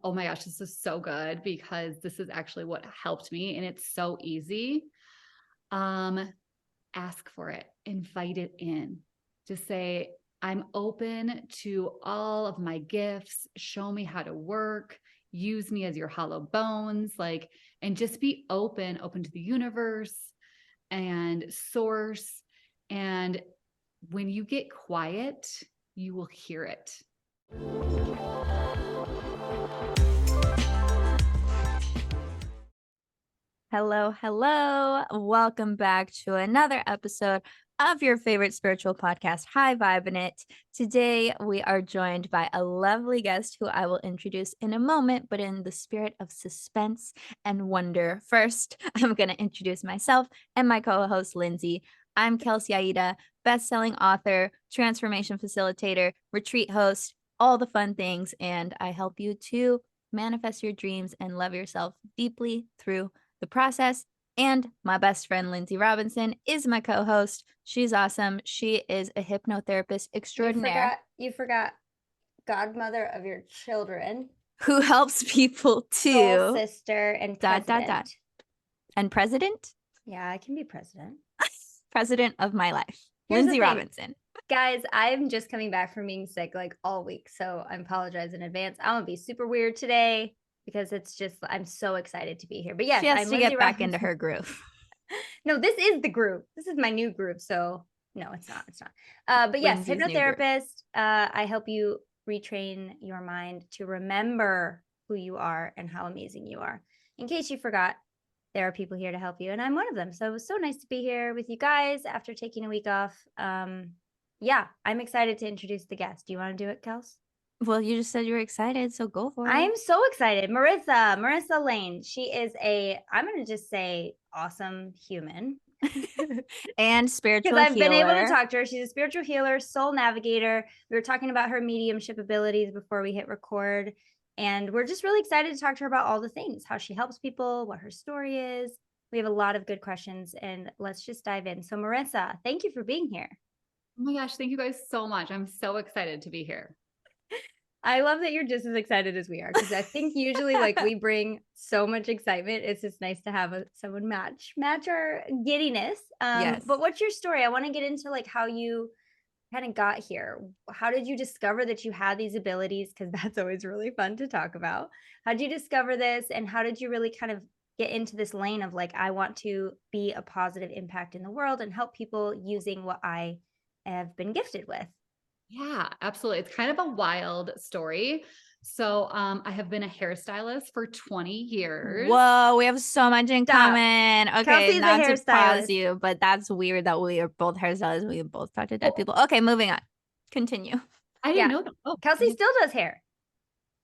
oh my gosh, this is so good because this is actually what helped me and it's so easy. Ask for it, invite it in. Just say, I'm open to all of my gifts. Show me how to work. Use me as your hollow bones. Like, and just be open to the universe and source. And when you get quiet, you will hear it. Hello. Welcome back to another episode of your favorite spiritual podcast, High Vibin' It. Today, we are joined by a lovely guest who I will introduce in a moment, but in the spirit of suspense and wonder. First, I'm going to introduce myself and my co-host, Lindsay. I'm Kelsey Aida, best-selling author, transformation facilitator, retreat host, all the fun things, and I help you to manifest your dreams and love yourself deeply through the process. And my best friend, Lindsay Robinson, is my co-host. She's awesome. She is a hypnotherapist extraordinaire. You forgot godmother of your children. Who helps people too. Soul sister and president. And president? Yeah, I can be president. President of my life. Here's Lindsay Robinson. Guys, I'm just coming back from being sick like all week. So I apologize in advance. I'm going to be super weird today. Because it's just, I'm so excited to be here. But yes, she has I'm to Lindsay get back Robinson. into her groove. No, this is the groove. This is my new groove. So no, it's not. But yes, Lindsay's hypnotherapist. I help you retrain your mind to remember who you are and how amazing you are. In case you forgot, there are people here to help you. And I'm one of them. So it was so nice to be here with you guys after taking a week off. Yeah, I'm excited to introduce the guest. Do you want to do it, Kels? Well, you just said you were excited, so go for it. I am so excited. Marissa Lane. She is I'm going to just say awesome human. And spiritual healer. Because I've been able to talk to her. She's a spiritual healer, soul navigator. We were talking about her mediumship abilities before we hit record. And we're just really excited to talk to her about all the things, how she helps people, what her story is. We have a lot of good questions and let's just dive in. So Marissa, thank you for being here. Oh my gosh, thank you guys so much. I'm so excited to be here. I love that you're just as excited as we are because I think usually like we bring so much excitement. It's just nice to have someone match our giddiness. Yes. But what's your story? I want to get into like how you kind of got here. How did you discover that you had these abilities? Because that's always really fun to talk about. How did you discover this? And how did you really kind of get into this lane of like, I want to be a positive impact in the world and help people using what I have been gifted with? Yeah, absolutely. It's kind of a wild story. So I have been a hairstylist for 20 years. Whoa, we have so much in common. Okay, Kelsey's not to pause you, but that's weird that we are both hairstylists. We both talk to dead people. Okay, moving on. Continue. I didn't know that. Oh, Kelsey still does hair.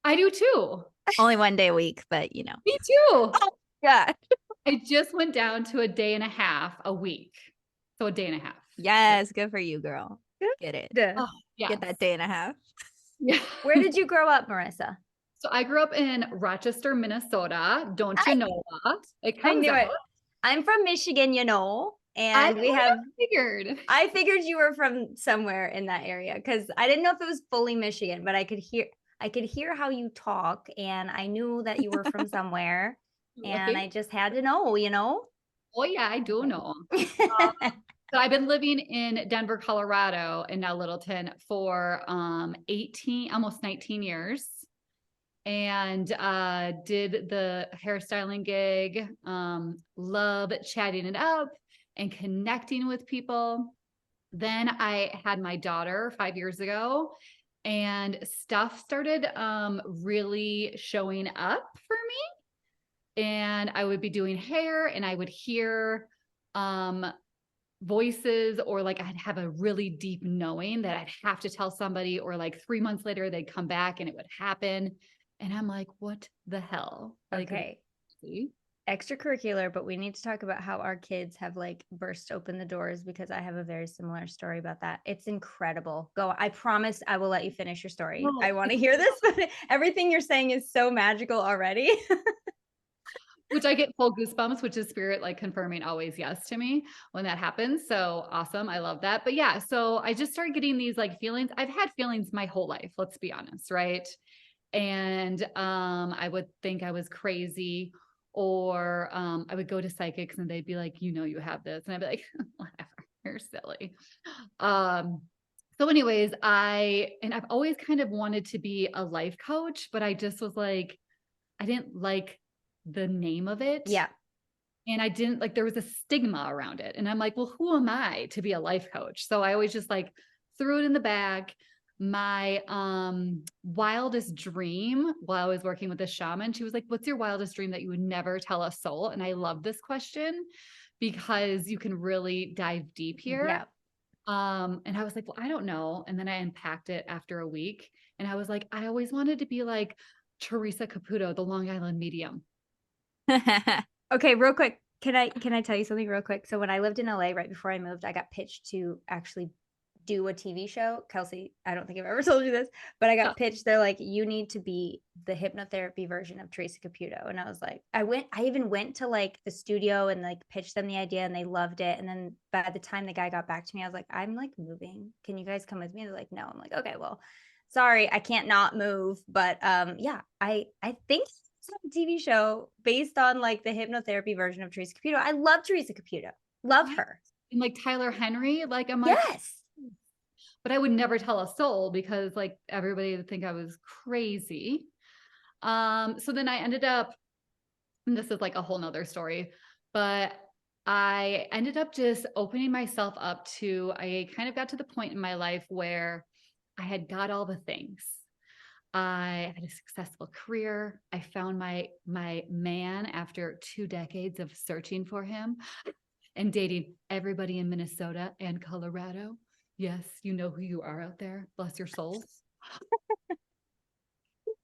I do too. Only one day a week, but you know. Me too. Oh, God. I just went down to a day and a half a week. So a day and a half. Yes, good for you, girl. Get it. Oh, yeah. Get that day and a half. Yeah. Where did you grow up, Marissa? So I grew up in Rochester, Minnesota. Don't you know that? I knew it. I'm from Michigan, you know, and I figured you were from somewhere in that area because I didn't know if it was fully Michigan, but I could hear how you talk, and I knew that you were from somewhere, and I just had to know, you know. Oh yeah, I do know. So I've been living in Denver, Colorado, and now Littleton for almost 19 years, and did the hairstyling gig. Love chatting it up and connecting with people. Then I had my daughter 5 years ago, and stuff started really showing up for me. And I would be doing hair, and I would hear voices, or like I'd have a really deep knowing that I'd have to tell somebody, or like 3 months later they'd come back and it would happen. And I'm like, what the hell? Okay. Extracurricular, but we need to talk about how our kids have like burst open the doors, because I have a very similar story about that. It's incredible. Go. I promise I will let you finish your story. Oh. I want to hear this, but everything you're saying is so magical already. Which I get full goosebumps, which is spirit like confirming always yes to me when that happens. So awesome. I love that. But yeah, so I just started getting these like feelings. I've had feelings my whole life, let's be honest, right? And I would think I was crazy, or I would go to psychics and they'd be like, you know, you have this. And I'd be like, whatever, you're silly. So anyways, I've always kind of wanted to be a life coach, but I just was like, I didn't like the name of it. Yeah. And I didn't like, there was a stigma around it. And I'm like, well, who am I to be a life coach? So I always just like threw it in the bag. My wildest dream while I was working with a shaman, she was like, what's your wildest dream that you would never tell a soul? And I love this question because you can really dive deep here. Yeah. And I was like, well, I don't know. And then I unpacked it after a week. And I was like, I always wanted to be like Teresa Caputo, the Long Island medium. Okay, real quick. Can I tell you something real quick? So when I lived in LA right before I moved, I got pitched to actually do a TV show. Kelsey, I don't think I've ever told you this, but I got pitched. They're like, you need to be the hypnotherapy version of Teresa Caputo. And I was like, I even went to like the studio and like pitched them the idea and they loved it. And then by the time the guy got back to me, I was like, I'm like moving. Can you guys come with me? They're like, no. I'm like, okay, well, sorry, I can't not move. But yeah, I think a TV show based on like the hypnotherapy version of Teresa Caputo. I love Teresa Caputo. Love her. And like Tyler Henry, like I'm like, yes. But I would never tell a soul because like everybody would think I was crazy. So then I ended up, and this is like a whole nother story, but I ended up just opening myself up to, I kind of got to the point in my life where I had got all the things. I had a successful career. I found my man after 2 decades of searching for him and dating everybody in Minnesota and Colorado. Yes, you know who you are out there. Bless your souls.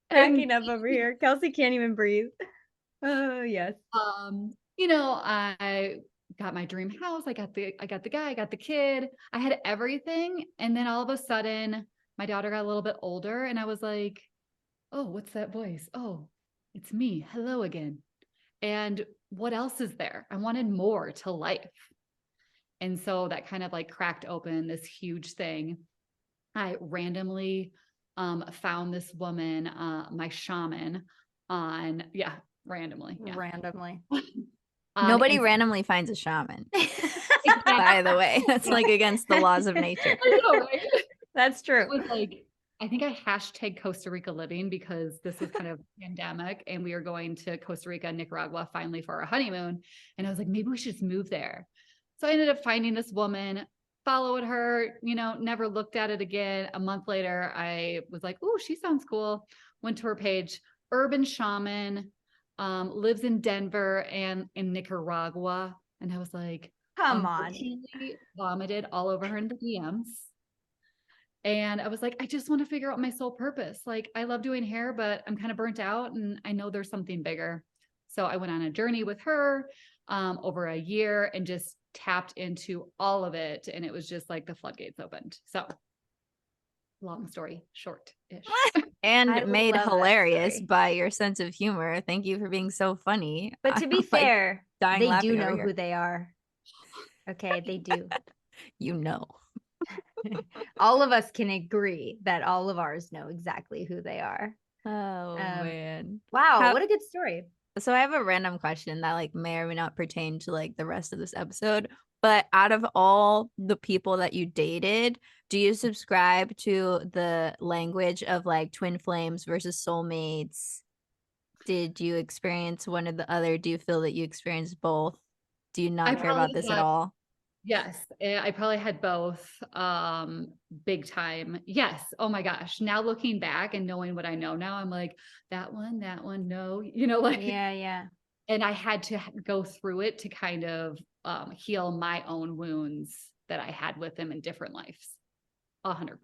Cracking up over here. Kelsey can't even breathe. Oh, yes. You know, I got my dream house. I got the guy, I got the kid. I had everything. And then all of a sudden, my daughter got a little bit older and I was like, oh, what's that voice? Oh, it's me. Hello again. And what else is there? I wanted more to life. And so that kind of like cracked open this huge thing. I randomly found this woman, my shaman on, randomly. Yeah. Randomly. Nobody randomly finds a shaman. By the way, that's like against the laws of nature. I know, right? That's true. It was like, I think I hashtag Costa Rica living because this was kind of pandemic and we were going to Costa Rica and Nicaragua finally for our honeymoon. And I was like, maybe we should just move there. So I ended up finding this woman, followed her, you know, never looked at it again. A month later, I was like, oh, she sounds cool. Went to her page, urban shaman, lives in Denver and in Nicaragua. And I was like, come on. She vomited all over her in the DMs. And I was like, I just want to figure out my soul purpose. Like, I love doing hair, but I'm kind of burnt out and I know there's something bigger. So I went on a journey with her over a year and just tapped into all of it. And it was just like the floodgates opened. So long story short-ish. And made hilarious by your sense of humor. Thank you for being so funny. But to be fair, they do know who they are. Okay, they do. You know. All of us can agree that all of ours know exactly who they are. Oh, man. Wow, what a good story. So I have a random question that like may or may not pertain to like the rest of this episode. But out of all the people that you dated, do you subscribe to the language of like twin flames versus soulmates? Did you experience one or the other? Do you feel that you experienced both? Do you not care about this at all? Yes, I probably had both big time. Yes. Oh my gosh. Now looking back and knowing what I know now, I'm like, that one, no, you know, like, yeah. And I had to go through it to kind of heal my own wounds that I had with them in different lives. 100%.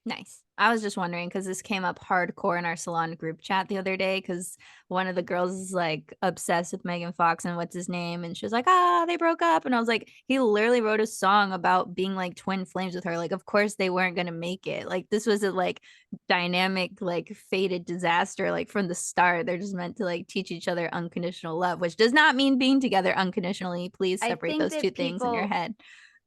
Nice. I was just wondering because this came up hardcore in our salon group chat the other day because one of the girls is like obsessed with Megan Fox and what's his name. And she was like, they broke up. And I was like, he literally wrote a song about being like twin flames with her. Like, of course they weren't going to make it. Like this was a like dynamic, like fated disaster. Like from the start, they're just meant to like teach each other unconditional love, which does not mean being together unconditionally. Please separate those two things in your head.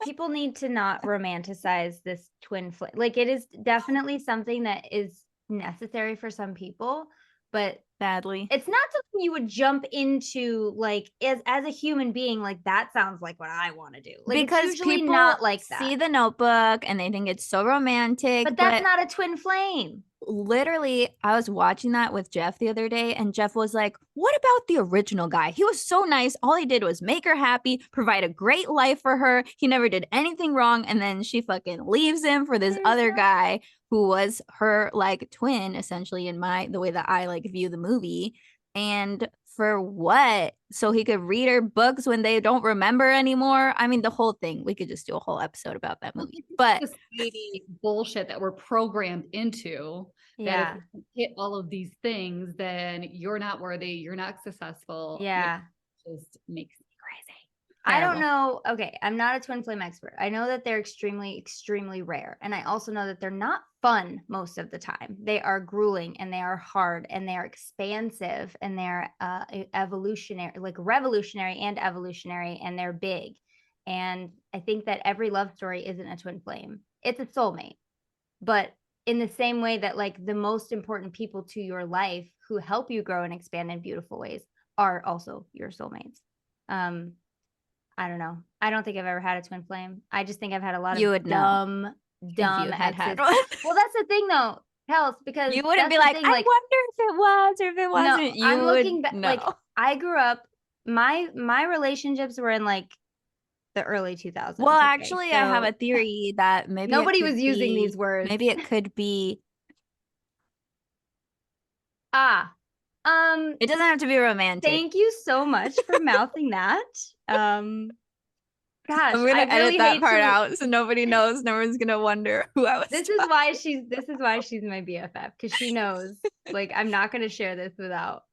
People need to not romanticize this twin flame. Like it is definitely something that is necessary for some people, but Sadly. it's not something you would jump into like as a human being. Like that sounds like what I want to do. Like Because it's usually people not like that. see The Notebook and they think it's so romantic. But that's not a twin flame. Literally, I was watching that with Jeff the other day, and Jeff was like, what about the original guy? He was so nice. All he did was make her happy, provide a great life for her. He never did anything wrong. And then she fucking leaves him for this other guy who was her like twin, essentially, in the way that I like view the movie. And for what? So he could read her books when they don't remember anymore. I mean, the whole thing. We could just do a whole episode about that movie. But this baby bullshit that we're programmed into. Yeah. That if you hit all of these things, then you're not worthy. You're not successful. Yeah. It just makes me crazy. I don't know. Okay. I'm not a twin flame expert. I know that they're extremely, extremely rare. And I also know that they're not fun most of the time. They are grueling and they are hard and they are expansive and they're evolutionary, like revolutionary and evolutionary, and they're big. And I think that every love story isn't a twin flame. It's a soulmate. But in the same way that like the most important people to your life who help you grow and expand in beautiful ways are also your soulmates. I don't know. I don't think I've ever had a twin flame. I just think I've had a lot of dumb exes. Well, that's the thing though, Kels, because you wouldn't be like, I wonder if it was or if it wasn't. No, I'm looking back. Like I grew up, my relationships were in like the early 2000s. Well, actually, I have a theory that maybe nobody was using these words. Maybe it could be. It doesn't have to be romantic. Thank you so much for mouthing that. Gosh, I'm gonna edit that part out so nobody knows. No one's gonna wonder who I was. This is why she's my BFF, because she knows like I'm not gonna share this without.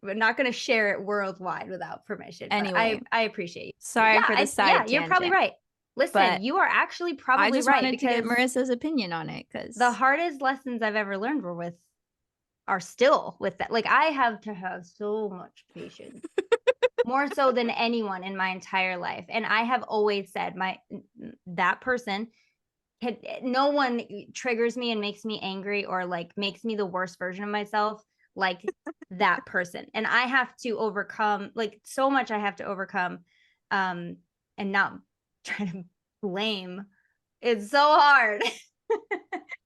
We're not gonna share it worldwide without permission. Anyway, I appreciate you. Sorry for the side tangent. You're probably right. Listen, you are actually probably right. I just wanted to get Marissa's opinion on it because the hardest lessons I've ever learned are still with that. Like I have to have so much patience. More so than anyone in my entire life. And I have always said that person no one triggers me and makes me angry or like makes me the worst version of myself like that person. And I have to overcome like so much I have to overcome and not try to blame. It's so hard.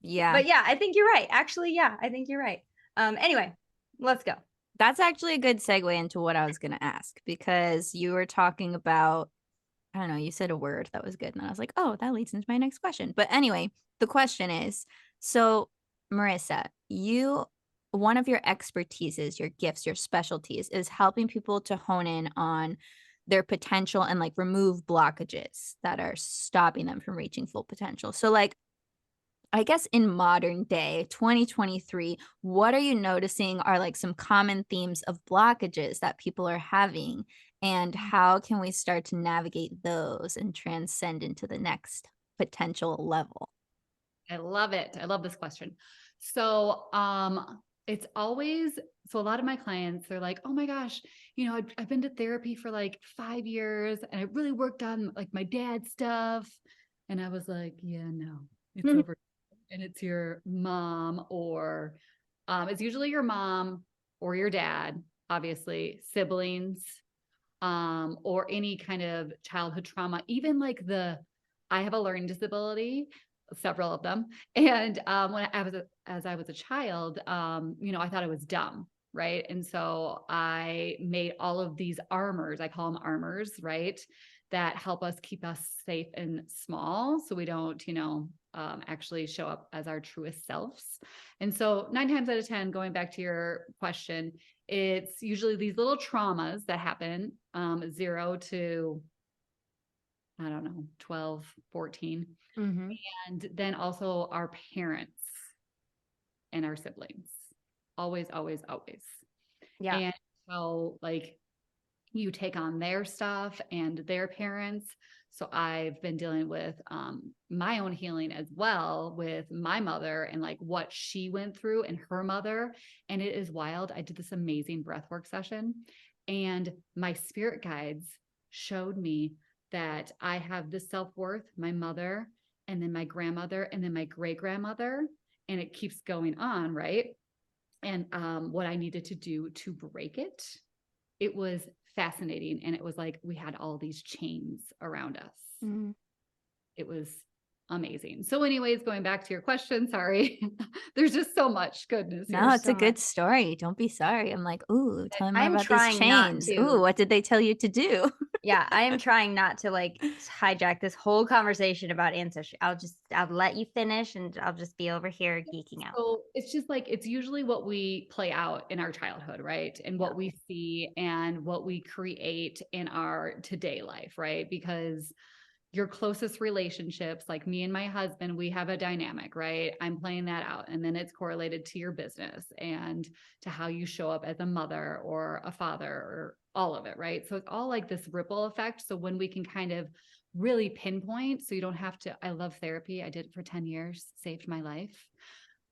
Yeah. But yeah, I think you're right. Actually, yeah, I think you're right. Anyway, let's go. That's actually a good segue into what I was going to ask, because you were talking about, I don't know, you said a word that was good. And I was like, oh, that leads into my next question. But anyway, the question is, so Marissa, one of your expertises, your gifts, your specialties is helping people to hone in on their potential and like remove blockages that are stopping them from reaching full potential. So like, I guess in modern day, 2023, what are you noticing are like some common themes of blockages that people are having, and how can we start to navigate those and transcend into the next potential level? I love it. I love this question. So, it's always, so a lot of my clients, they're like, oh my gosh, I've been to therapy for like 5 years and I really worked on like my dad's stuff. And I was like, yeah, no, it's over. And it's your mom or it's usually your mom or your dad, obviously, siblings, or any kind of childhood trauma, even like I have a learning disability, several of them. And as I was a child, I thought I was dumb. Right. And so I made all of these armors, I call them armors, right, that help us keep us safe and small so we don't, actually show up as our truest selves. And so 9 times out of 10, going back to your question, it's usually these little traumas that happen 0 to, I don't know, 12, 14. Mm-hmm. And then also our parents and our siblings. Always, always, always. Yeah. And how like you take on their stuff and their parents. So I've been dealing with my own healing as well with my mother and like what she went through and her mother. And it is wild. I did this amazing breathwork session and my spirit guides showed me that I have this self-worth, my mother, and then my grandmother, and then my great grandmother. and it keeps going on, right? And what I needed to do to break it, it was fascinating. And it was like we had all these chains around us. Mhm. It was amazing. So anyways, going back to your question, sorry. There's just so much goodness here. No, it's so a good much. story. Don't be sorry. I'm like, ooh, tell me more I'm about these trying not chains. to. Ooh, what did they tell you to do? Yeah, I am trying not to like hijack this whole conversation about ancestry. I'll let you finish and I'll just be over here geeking out. So it's just like, it's usually what we play out in our childhood, right? And what we see and what we create in our today life, right? Because your closest relationships, like me and my husband, we have a dynamic, right? I'm playing that out. And then it's correlated to your business and to how you show up as a mother or a father or all of it, right? So it's all like this ripple effect. So when we can kind of really pinpoint, so you don't have to, I love therapy. I did it for 10 years, saved my life.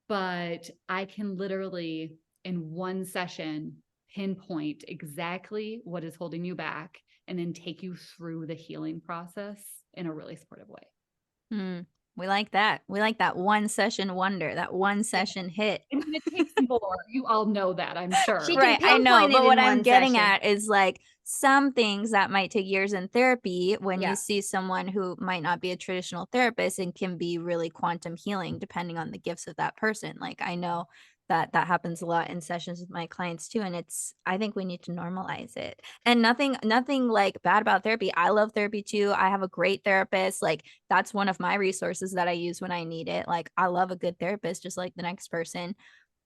But I can literally in one session pinpoint exactly what is holding you back and then take you through the healing process in a really supportive way. We like that. We like that one session wonder, that one session hit. I mean, it takes more. You all know that, I'm sure. She can Right, I know. pinpoint it But what in I'm one getting session. at is like some things that might take years in therapy when Yeah. you see someone who might not be a traditional therapist and can be really quantum healing depending on the gifts of that person. Like I know that happens a lot in sessions with my clients too, and I think we need to normalize it. And nothing like bad about therapy. I love therapy too. I have a great therapist. Like that's one of my resources that I use when I need it. Like I love a good therapist just like the next person.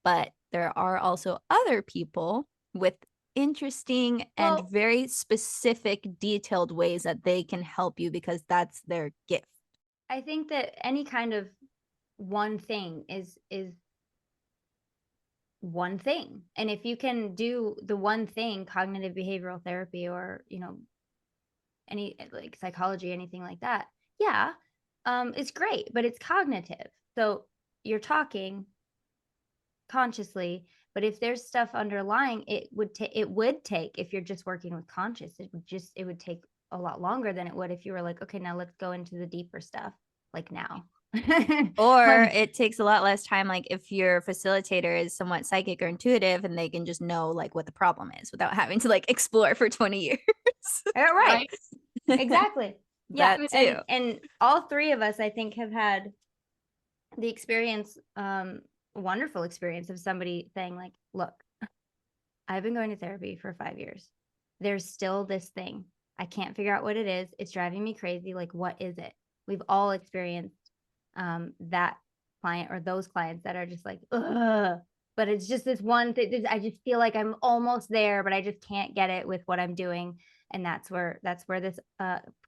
But there are also other people with interesting and Well, very specific detailed ways that they can help you because that's their gift. I think that any kind of one thing is one thing. And if you can do the one thing, cognitive behavioral therapy or, any like psychology, anything like that, yeah, it's great, but it's cognitive. So you're talking consciously, but if there's stuff underlying, it would take, if you're just working with conscious, it would take a lot longer than it would if you were like, okay, now let's go into the deeper stuff like now. Or it takes a lot less time, like if your facilitator is somewhat psychic or intuitive and they can just know like what the problem is without having to like explore for 20 years. Right. Exactly. Yeah. That too. And all three of us, I think, have had the experience, wonderful experience of somebody saying like, look, I've been going to therapy for 5 years. There's still this thing. I can't figure out what it is. It's driving me crazy. Like, what is it? We've all experienced that client or those clients that are just like, ugh. But it's just this one thing. I just feel like I'm almost there, but I just can't get it with what I'm doing. And that's where this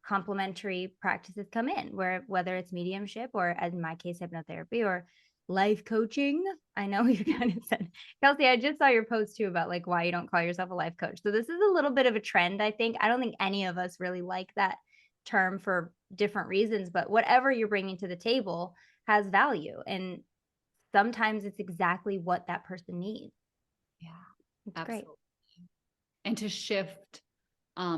complementary practices come in, where whether it's mediumship or, as in my case, hypnotherapy or life coaching. I know you kind of said, Kelsey, I just saw your post too about like why you don't call yourself a life coach. So this is a little bit of a trend, I think. I don't think any of us really like that term for different reasons, but whatever you're bringing to the table has value. And sometimes it's exactly what that person needs. Yeah, it's absolutely. great. And to shift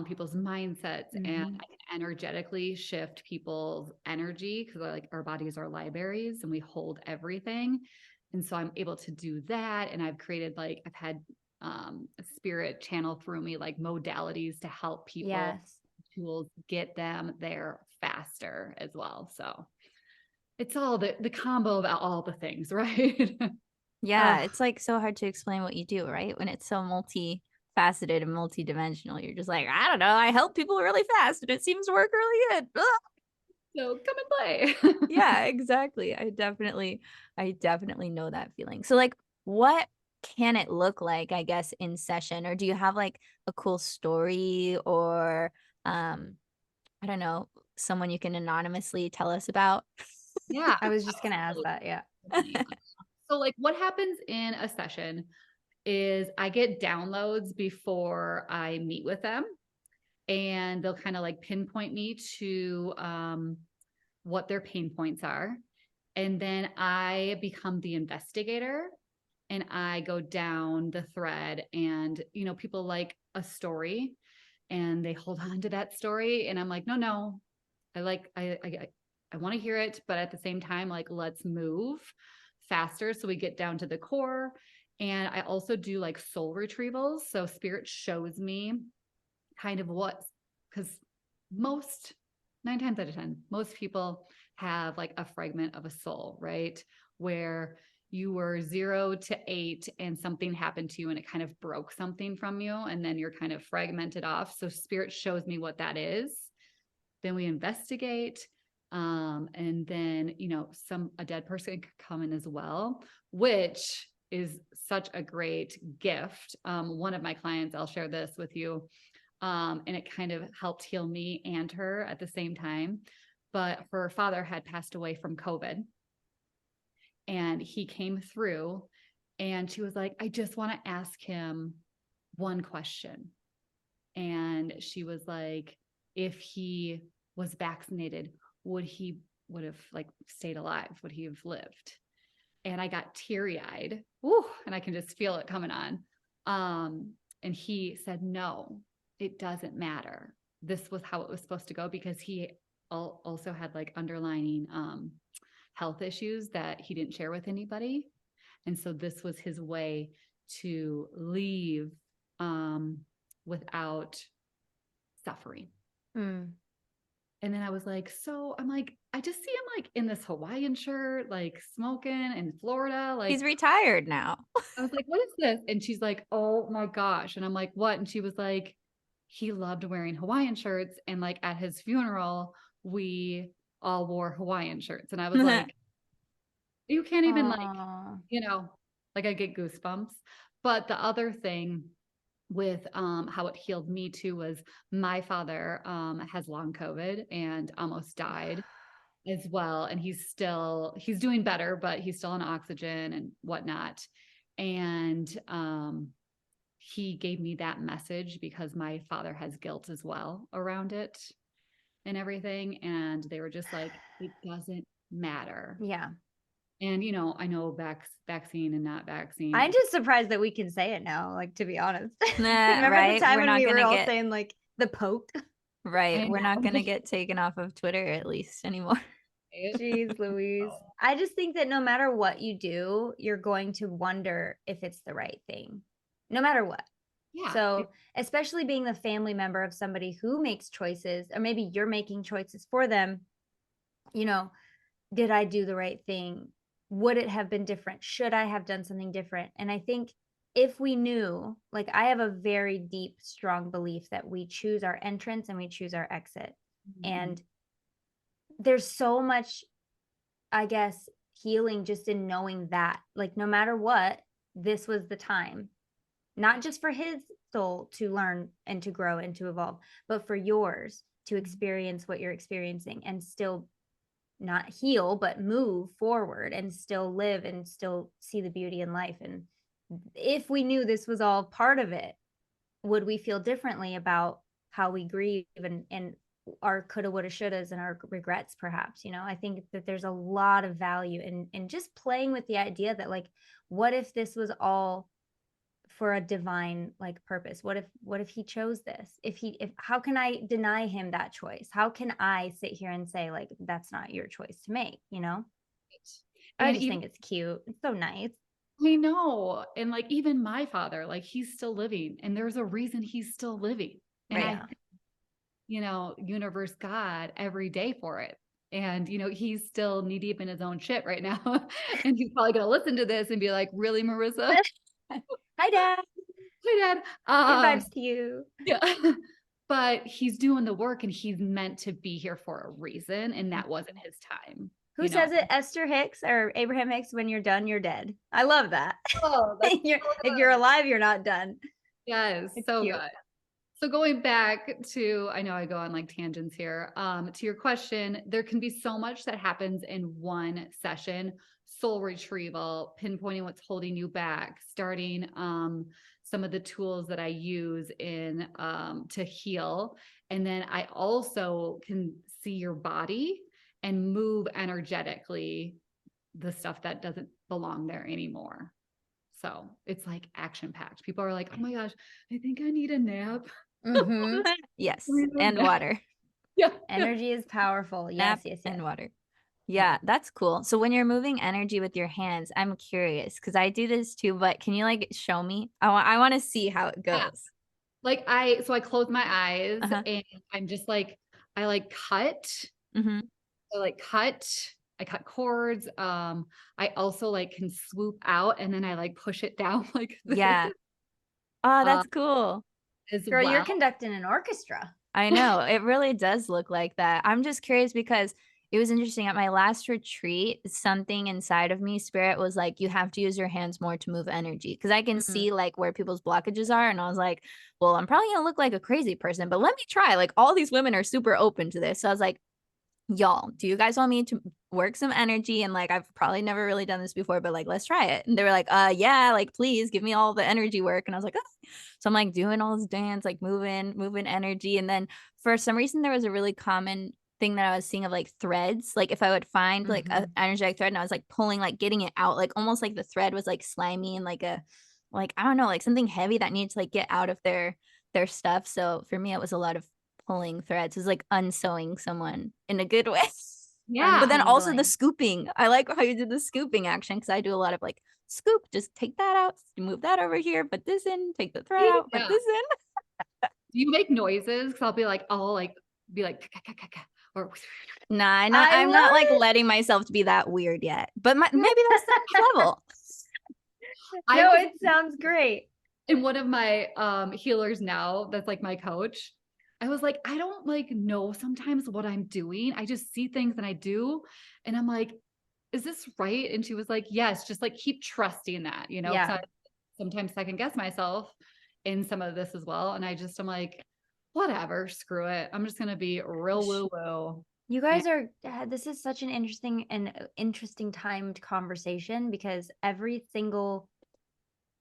people's mindsets and Mhm. I can energetically shift people's energy because like our bodies are libraries and we hold everything. And so I'm able to do that. And I've created like, I've had a spirit channel through me, like modalities to help people, Yes. tools, get them there faster as well. So it's all the combo of all the things, right? Yeah, it's like so hard to explain what you do, right? When it's so multifaceted and multidimensional, you're just like, I don't know, I help people really fast and it seems to work really good. Ugh. So come and play. Yeah, exactly. I definitely know that feeling. So like what can it look like, I guess, in session? Or do you have like a cool story or I don't know, someone you can anonymously tell us about? Yeah. I was just going to ask that. Yeah. So like what happens in a session is I get downloads before I meet with them and they'll kind of like pinpoint me to what their pain points are. And then I become the investigator and I go down the thread and, people like a story and they hold on to that story. And I'm like, no, I want to hear it. But at the same time, like, let's move faster. So we get down to the core. And I also do like soul retrievals. So spirit shows me kind of what, because 9 times out of 10, most people have like a fragment of a soul, right? Where you were 0 to 8 and something happened to you and it kind of broke something from you. And then you're kind of fragmented off. So spirit shows me what that is. Then we investigate. And then, a dead person could come in as well, which is such a great gift. One of my clients, I'll share this with you. And it kind of helped heal me and her at the same time. But her father had passed away from COVID. And he came through and she was like, I just want to ask him one question. And she was like, if he was vaccinated, would have like stayed alive? Would he have lived? And I got teary-eyed. Woo, and I can just feel it coming on. And he said, no, it doesn't matter. This was how it was supposed to go, because he also had like underlining health issues that he didn't share with anybody. And so this was his way to leave without suffering. Mm. And then I was like, I'm like, I just see him like in this Hawaiian shirt, like smoking in Florida. Like He's retired now. I was like, what is this? And she's like, oh my gosh. And I'm like, what? And she was like, he loved wearing Hawaiian shirts. And like at his funeral, we all wore Hawaiian shirts. And I was like, you can't even like I get goosebumps. But the other thing with how it healed me too was my father has long COVID and almost died as well. And he's doing better, but he's still on oxygen and whatnot. And he gave me that message because my father has guilt as well around it and everything. And they were just like, it doesn't matter. Yeah. And, I know vaccine and not vaccine. I'm just surprised that we can say it now, like, to be honest. Remember the time we're when we were all get... saying like the Pope? Right. We're not going to get taken off of Twitter at least anymore. Jeez Louise. I just think that no matter what you do, you're going to wonder if it's the right thing, no matter what. Yeah. So especially being the family member of somebody who makes choices, or maybe you're making choices for them, did I do the right thing? Would it have been different? Should I have done something different? And I think if we knew, like, I have a very deep, strong belief that we choose our entrance and we choose our exit. Mm-hmm. And there's so much, I guess, healing just in knowing that, like, no matter what, this was the time, not just for his soul to learn and to grow and to evolve, but for yours to experience what you're experiencing and still not heal, but move forward and still live and still see the beauty in life. And if we knew this was all part of it, would we feel differently about how we grieve and our coulda, woulda, shouldas and our regrets, perhaps? I think that there's a lot of value in just playing with the idea that, like, what if this was all for a divine like purpose? What if he chose this? If how can I deny him that choice? How can I sit here and say, like, that's not your choice to make? I just think it's cute. It's so nice. I know. And like, even my father, like, he's still living, and there's a reason he's still living. And right. Universe, God, every day for it. And, he's still knee deep in his own shit right now. And he's probably going to listen to this and be like, really, Marissa? Hi, Dad. Hi, Dad. Good vibes to you. Yeah. But he's doing the work, and he's meant to be here for a reason. And that wasn't his time. Who says it? Esther Hicks or Abraham Hicks? When you're done, you're dead. I love that. Oh, if you're alive, you're not done. Yes. It's so cute. Good. So going back to, I know I go on like tangents here, to your question, there can be so much that happens in one session: soul retrieval, pinpointing what's holding you back, starting some of the tools that I use in to heal. And then I also can see your body and move energetically the stuff that doesn't belong there anymore. So it's like action packed. People are like, oh my gosh, I think I need a nap. Yes. And water. Yeah. Energy is powerful. Yes. And water. Yeah, that's cool. So when you're moving energy with your hands, I'm curious because I do this too, but can you like show me? I want to see how it Yeah. goes. Like so I close my eyes Uh-huh. and I'm just like, I like cut. Mm-hmm. I cut cords. I also like can swoop out and then I like push it down like this Yeah. Oh, uh, that's cool. as Girl, you're well. conducting an orchestra. I know. It really does look like that. I'm just curious because it was interesting at my last retreat, something inside of me, spirit was like, you have to use your hands more to move energy. Cause I can Mhm. see like where people's blockages are. And I was like, well, I'm probably gonna look like a crazy person, but let me try. Like all these women are super open to this. So I was like, y'all, do you guys want me to work some energy? And like, I've probably never really done this before, but like, let's try it. And they were like, yeah, like, please give me all the energy work. And I was like, oh. So I'm like doing all this dance, like moving energy. And then for some reason, there was a really common thing that I was seeing of like threads. Like if I would find like an energetic thread and I was like pulling, like getting it out, like almost like the thread was like slimy and like I don't know, like something heavy that needed to like get out of their stuff. So for me, it was a lot of pulling threads. It's like unsewing someone in a good way. Yeah. But then also the Untangling. scooping. I like how you did the scooping action because I do a lot of like scoop, just take that out, move that over here, put this in, take the thread out, put Yeah. this in. Do you make noises? Cause I'll like be like, or Nah, I I'm not like love it. letting myself to be that weird yet. But maybe that's the next level. I No, was it sounds great. in one of my healers now, that's like my coach. I was like, I don't like know sometimes what I'm doing. I just see things and I do. And I'm like, is this right? And she was like, yes, just like keep trusting that, you know, 'cause Yeah. I sometimes second guess myself in some of this as well. And I'm like, whatever, screw it. I'm just gonna be real woo woo. You guys are this is such an interesting timed conversation because every single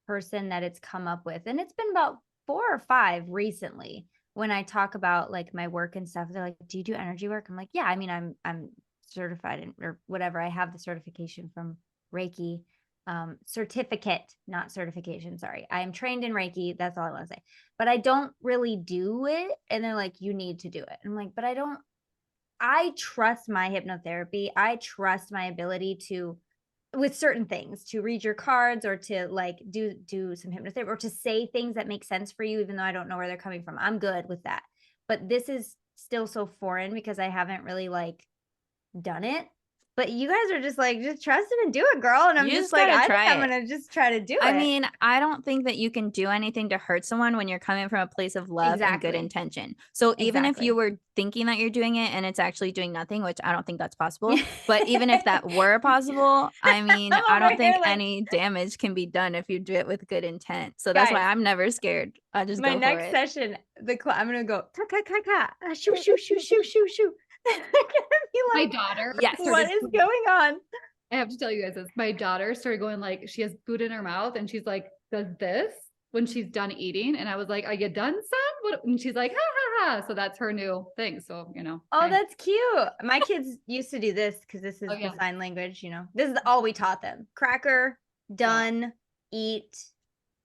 person that it's come up with, and it's been about 4 or 5 recently, when I talk about like my work and stuff, they're like, do you do energy work? I'm like, yeah, I mean, I'm certified in, or whatever. I have the certification from Reiki, certificate, not certification. Sorry. I am trained in Reiki. That's all I want to say, but I don't really do it. And they're like, you need to do it. I'm like, but I trust my hypnotherapy. I trust my ability to, with certain things, to read your cards or to like do some hypnotherapy or to say things that make sense for you, even though I don't know where they're coming from. I'm good with that. But this is still so foreign because I haven't really like done it. But you guys are just like, just trust it and do it, girl. And I'm You just just like, gotta I think try I'm it. gonna just try to do it. I mean, I don't think that you can do anything to hurt someone when you're coming from a place of love and good Exactly. intention. So even if you Exactly. were thinking that you're doing it and it's actually doing nothing, which I don't think that's possible, but even if that were possible, I mean, I'm I over don't think here like, any damage can be done if you do it with good intent. So that's why guys, I'm never scared. I just my go for next it. session, I'm gonna go ka ka ka ka, shoo shoo shoo shoo shoo shoo. They're gonna be My like, daughter Yes. what started is going on? I have to tell you guys this. My daughter started going like, she has food in her mouth and she's like, does this when she's done eating. And I was like, are you done, son? What? And she's like, ha ha ha. So that's her new thing. So, you know. Oh, hey. that's cute. My kids used to do this because this is Oh, yeah. the sign language, you know. This is all we taught them. Cracker, done, eat.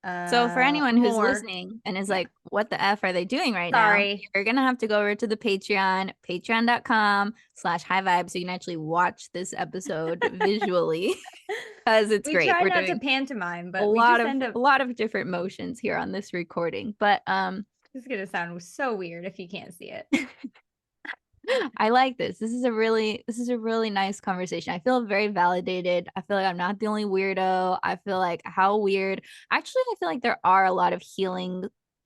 So for anyone who's More. listening and is Yeah. like, what the F are they doing right Sorry. now? You're going to have to go over to the Patreon, patreon.com/high vibe. So you can actually watch this episode visually because it's We great. try We're not to doing pantomime, a but we just end a up, lot of different motions here on this recording. But this is gonna sound so weird if you can't see it. I like this. This is a really nice conversation. I feel very validated. I feel like I'm not the only weirdo. I feel like how weird. Actually, I feel like there are a lot of healing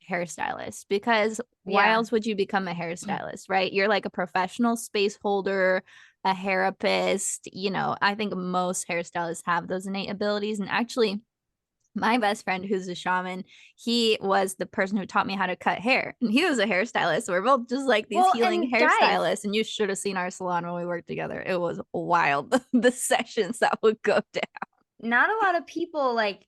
hairstylists because why Yeah. else would you become a hairstylist, right? You're like a professional space holder, a therapist. You know, I think most hairstylists have those innate abilities. And actually, my best friend who's a shaman, he was the person who taught me how to cut hair, and he was a hairstylist. So we're both just like these Well, healing and guys, hairstylists, and you should have seen our salon when we worked together. It was wild. The sessions that would go down. not a lot of people like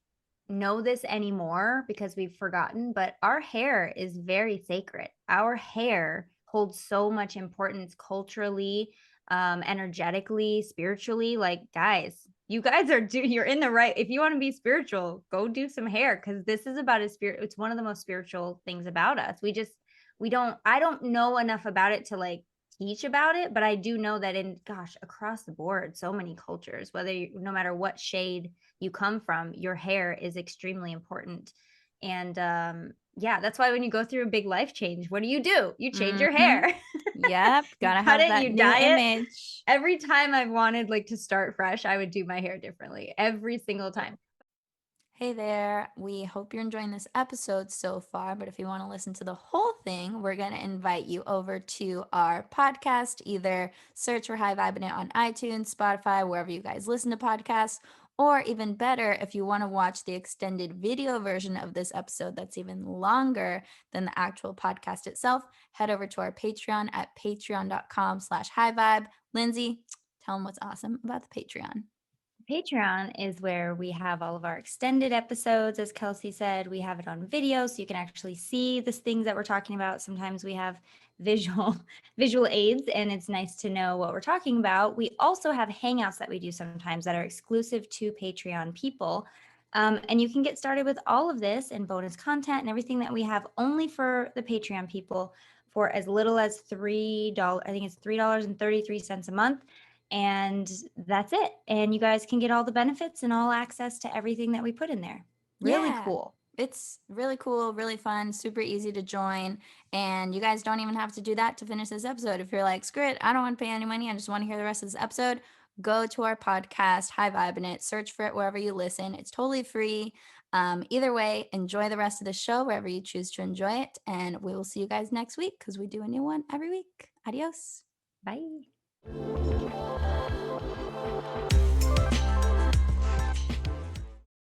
know this anymore because we've forgotten, but our hair is very sacred. Our hair holds so much importance culturally, energetically, spiritually. Like, guys, you guys are you're in the right. If you want to be spiritual, go do some hair because this is about a spirit. It's one of the most spiritual things about us. I don't know enough about it to like teach about it, but I do know that across the board, so many cultures, no matter what shade you come from, your hair is extremely important. And yeah, that's why when you go through a big life change, what do? You change your hair. Yep. You Gotta cut have it, that you new dye it. image. Every time I've wanted like to start fresh, I would do my hair differently every single time. Hey there. We hope you're enjoying this episode so far, but if you want to listen to the whole thing, we're going to invite you over to our podcast. Either search for High Vibin' It on iTunes, Spotify, wherever you guys listen to podcasts, or even better, if you want to watch the extended video version of this episode that's even longer than the actual podcast itself, head over to our Patreon at patreon.com/highvibe. Lindsay, tell them what's awesome about the Patreon. Patreon is where we have all of our extended episodes. As Kelsey said, we have it on video, so you can actually see the things that we're talking about. Sometimes we have visual aids, and it's nice to know what we're talking about. We also have hangouts that we do sometimes that are exclusive to Patreon people. And you can get started with all of this and bonus content and everything that we have only for the Patreon people for as little as $3. I think it's $3.33 a month. And that's it. And you guys can get all the benefits and all access to everything that we put in there. Really cool. It's really cool, really fun, super easy to join. And you guys don't even have to do that to finish this episode. If you're like, screw it, I don't want to pay any money, I just want to hear the rest of this episode, go to our podcast, High Vibin' It, search for it wherever you listen. It's totally free. Either way, enjoy the rest of the show wherever you choose to enjoy it. And we will see you guys next week because we do a new one every week. Adios. Bye.